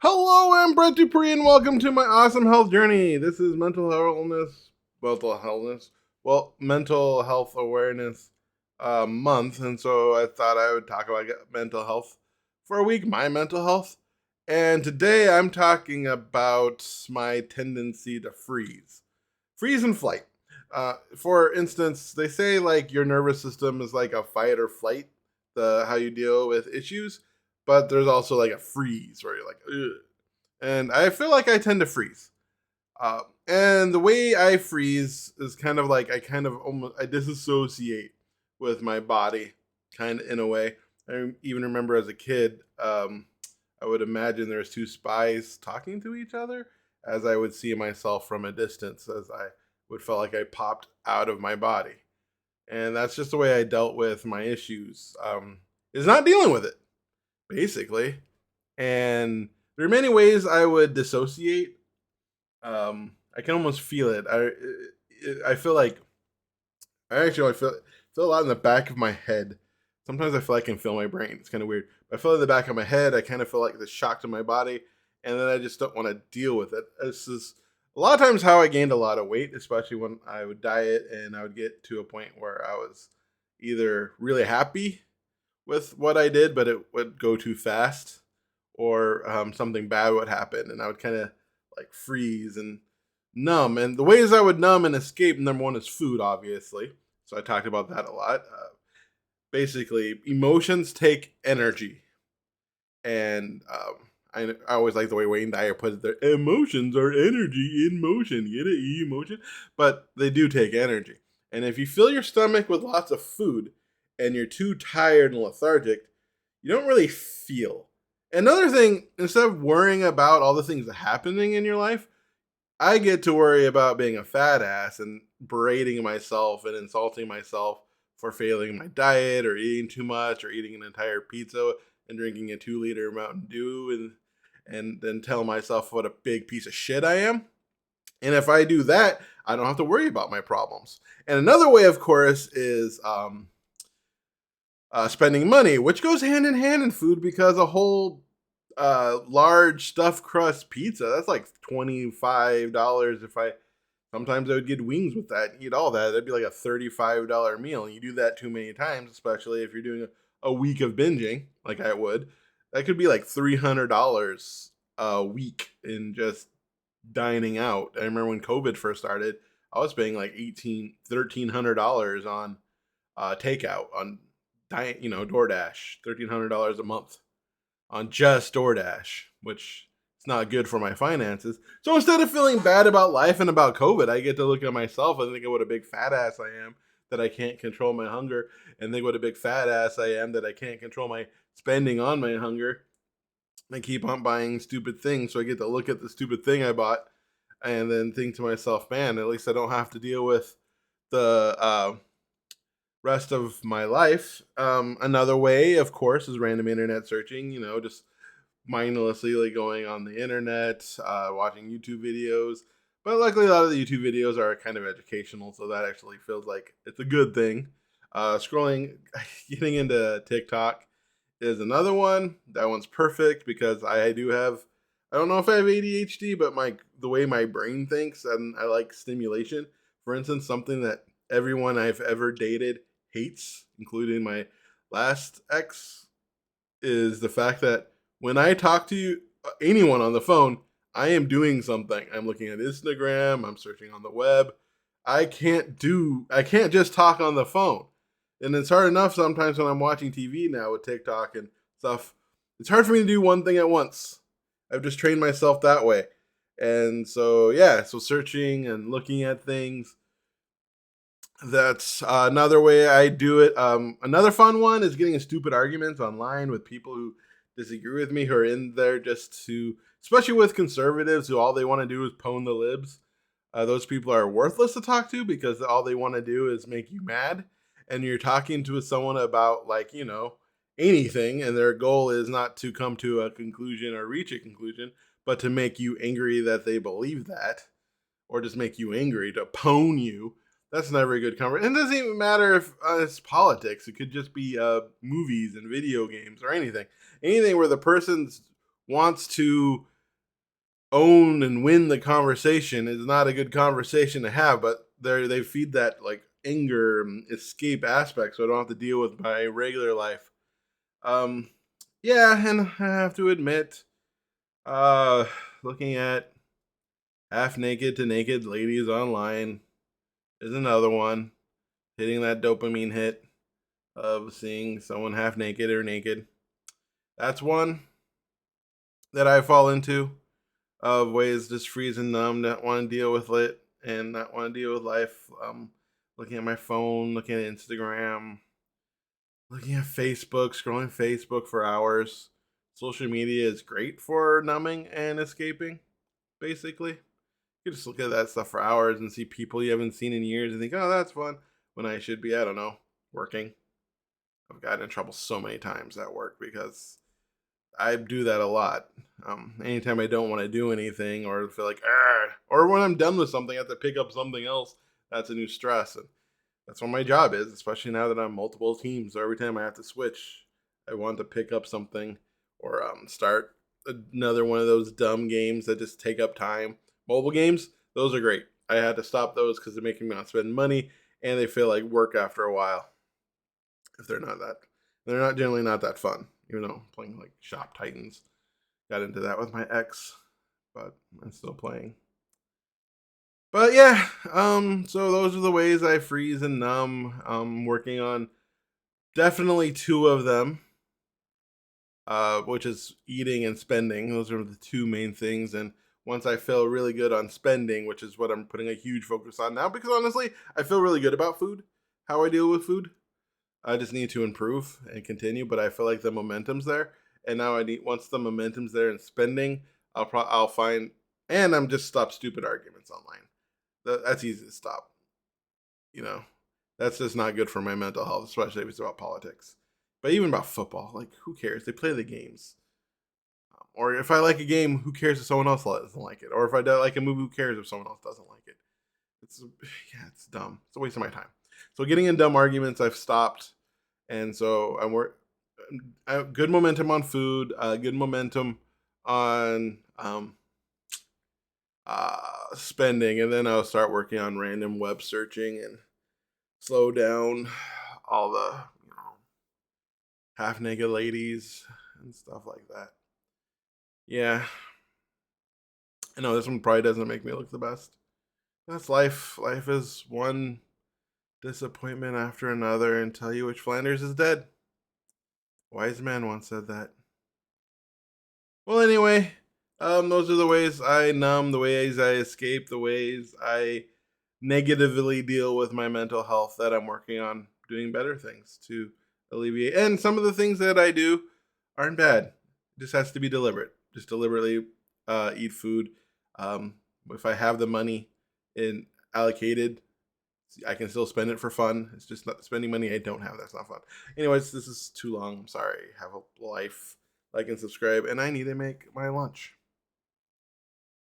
Hello, I'm Brett Dupree, and welcome to my awesome health journey. This is mental health awareness month, and so I thought I would talk about mental health for a week, my mental health. And today I'm talking about my tendency to freeze in flight. For instance, they say like your nervous system is like a fight or flight, the how you deal with issues, but there's also like a freeze where you're like, ugh. And I feel like I tend to freeze. And the way I freeze is kind of like I disassociate with my body, kind of in a way. I even remember as a kid, I would imagine there's two spies talking to each other, as I would see myself from a distance, as I would feel like I popped out of my body, and that's just the way I dealt with my issues. Is not dealing with it basically, and there are many ways I would dissociate. I can almost feel it. I feel like I feel a lot in the back of my head. Sometimes I feel I can feel my brain. It's kind of weird. But I feel in the back of my head. I kind of feel like the shock to my body, and then I just don't want to deal with it. This is a lot of times how I gained a lot of weight, especially when I would diet and I would get to a point where I was either really happy with what I did, but it would go too fast, or something bad would happen, and I would kind of like freeze and numb. And the ways I would numb and escape, number one is food, obviously. So I talked about that a lot. Basically, emotions take energy, and I always like the way Wayne Dyer puts it. There, emotions are energy in motion. Get it, emotion, but they do take energy. And if you fill your stomach with lots of food, and you're too tired and lethargic, you don't really feel. Another thing, instead of worrying about all the things happening in your life, I get to worry about being a fat ass and berating myself and insulting myself for failing my diet or eating too much or eating an entire pizza and drinking a 2 liter Mountain Dew, and then tell myself what a big piece of shit I am. And if I do that, I don't have to worry about my problems. And another way, of course, is spending money, which goes hand in hand in food, because a whole large stuffed crust pizza, that's like $25. If I Sometimes I would get wings with that and eat all that. That'd be like a $35 meal. And you do that too many times, especially if you're doing a week of binging, like I would. That could be like $300 a week in just dining out. I remember when COVID first started, I was paying like $1,300 on takeout on diet, DoorDash, $1,300 a month on just DoorDash, which is not good for my finances. So instead of feeling bad about life and about COVID, I get to look at myself and think of what a big fat ass I am that I can't control my hunger, and think what a big fat ass I am that I can't control my spending on my hunger. I keep on buying stupid things, so I get to look at the stupid thing I bought and then think to myself, man, at least I don't have to deal with the rest of my life. Another way, of course, is random internet searching, just mindlessly like going on the internet, watching YouTube videos. But luckily, a lot of the YouTube videos are kind of educational, so that actually feels like it's a good thing. Scrolling, getting into TikTok is another one. That one's perfect because I do have. I don't know if I have ADHD, but the way my brain thinks, and I like stimulation. For instance, something that everyone I've ever dated hates, including my last ex, is the fact that when I talk to anyone on the phone, I am doing something. I'm looking at Instagram, I'm searching on the web. I can't just talk on the phone. And it's hard enough sometimes when I'm watching TV now with TikTok and stuff. It's hard for me to do one thing at once. I've just trained myself that way. And so, yeah, so searching and looking at things, that's another way I do it. Another fun one is getting in stupid arguments online with people who disagree with me, who are in there just to, especially with conservatives who all they want to do is pwn the libs. Those people are worthless to talk to because all they want to do is make you mad. And you're talking to someone about, like, anything, and their goal is not to come to a conclusion or reach a conclusion, but to make you angry that they believe that, or just make you angry to pwn you. That's never a good conversation. It doesn't even matter if it's politics. It could just be movies and video games or anything. Anything where the person wants to own and win the conversation is not a good conversation to have, but they feed that like anger escape aspect so I don't have to deal with my regular life. Um yeah, and I have to admit, uh looking at half naked to naked ladies online is another one. Hitting that dopamine hit of seeing someone half naked or naked. That's one that I fall into, of ways just freezing numb, not want to deal with it and not want to deal with life. Looking at my phone, looking at Instagram, looking at Facebook, scrolling Facebook for hours. Social media is great for numbing and escaping, basically. You just look at that stuff for hours and see people you haven't seen in years and think, oh, that's fun. When I should be, I don't know, working. I've gotten in trouble so many times at work because I do that a lot. Anytime I don't want to do anything or feel like, "Argh," or when I'm done with something, I have to pick up something else. That's a new stress, and that's what my job is. Especially now that I'm multiple teams, so every time I have to switch, I want to pick up something or start another one of those dumb games that just take up time. Mobile games, those are great. I had to stop those because they're making me not spend money, and they feel like work after a while. If they're not generally not that fun. Even though playing like Shop Titans, got into that with my ex, but I'm still playing. But yeah, so those are the ways I freeze and numb. Working on definitely two of them, which is eating and spending. Those are the two main things. And once I feel really good on spending, which is what I'm putting a huge focus on now, because honestly, I feel really good about food, how I deal with food. I just need to improve and continue, but I feel like the momentum's there. And now I need once the momentum's there in spending, I'll find and I'm just stop stupid arguments online. That's easy to stop. You know, that's just not good for my mental health, especially if it's about politics. But even about football, like who cares? They play the games. Or if I like a game, who cares if someone else doesn't like it? Or if I don't like a movie, who cares if someone else doesn't like it? It's yeah, it's dumb. It's a waste of my time. So getting in dumb arguments, I've stopped, and so I have good momentum on food, good momentum on spending, and then I'll start working on random web searching and slow down all the half naked ladies and stuff like that. Yeah, I know this one probably doesn't make me look the best. That's life. Life is one disappointment after another and tell you which Flanders is dead. Wise man once said that. Well, anyway, those are the ways I numb, the ways I escape, the ways I negatively deal with my mental health that I'm working on doing better things to alleviate. And some of the things that I do aren't bad. It just has to be deliberate. Just deliberately eat food. Um, if I have the money in allocated, I can still spend it for fun. It's just not spending money I don't have. That's not fun. Anyways, this is too long. I'm sorry. Have a life. Like and subscribe. And I need to make my lunch.